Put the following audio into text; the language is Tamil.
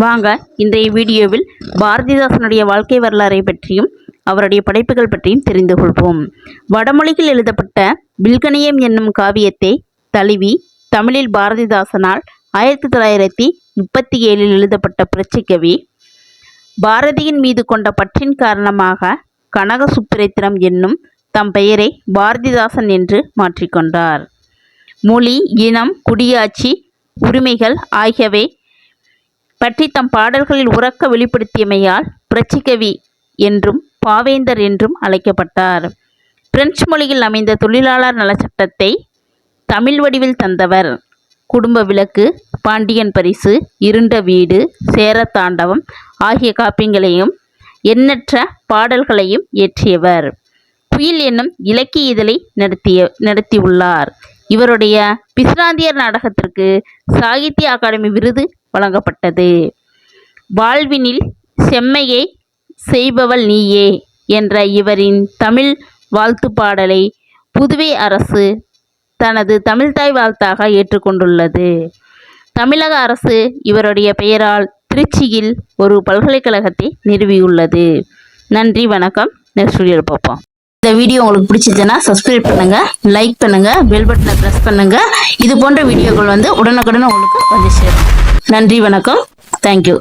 வாங்க இன்றைய வீடியோவில் பாரதிதாசனுடைய வாழ்க்கை வரலாறை பற்றியும் அவருடைய படைப்புகள் பற்றியும் தெரிந்து கொள்வோம். வடமொழியில் எழுதப்பட்ட வில்கணியம் என்னும் காவியத்தை தழுவி தமிழில் பாரதிதாசனால் 1937 எழுதப்பட்ட புரட்சிக்கவி பாரதியின் மீது கொண்ட பற்றின் காரணமாக கனக சுப்புரத்தினம் என்னும் தம் பெயரை பாரதிதாசன் என்று மாற்றிக்கொண்டார். மொழி, இனம், குடியாட்சி உரிமைகள் ஆகியவை பற்றி தம் பாடல்களில் உறக்க வெளிப்படுத்தியமையால் புரட்சிக்கவி என்றும் பாவேந்தர் என்றும் அழைக்கப்பட்டார். பிரெஞ்சு மொழியில் அமைந்த தொழிலாளர் நலச்சட்டத்தை தமிழ் வடிவில் தந்தவர். குடும்ப விளக்கு, பாண்டியன் பரிசு, இருண்ட வீடு, சேரத்தாண்டவம் ஆகிய காப்பியங்களையும் எண்ணற்ற பாடல்களையும் இயற்றியவர். குயில் என்னும் இலக்கிய இதழை நடத்தியுள்ளார். இவருடைய பிசிராந்தியர் நாடகத்திற்கு சாகித்ய அகாடமி விருது வழங்கப்பட்டது. வாழ்வினில் செம்மையை செய்பவள் நீயே என்ற இவரின் தமிழ் வாழ்த்து பாடலை புதுவை அரசு தனது தமிழ்தாய் வாழ்த்தாக ஏற்றுக்கொண்டுள்ளது. தமிழக அரசு இவருடைய பெயரால் திருச்சியில் ஒரு பல்கலைக்கழகத்தை நிறுவியுள்ளது. நன்றி, வணக்கம். நெக்ஸ்ட் வீடியோவில் பார்ப்போம். இந்த வீடியோ உங்களுக்கு பிடிச்சிருச்சுன்னா சப்ஸ்கிரைப் பண்ணுங்க, லைக் பண்ணுங்க, பெல் பட்டனை பிரஸ் பண்ணுங்க. இது போன்ற வீடியோக்கள் உடனுக்குடன் உங்களுக்கு வந்து சேரும். நன்றி, வணக்கம். தேங்க்யூ.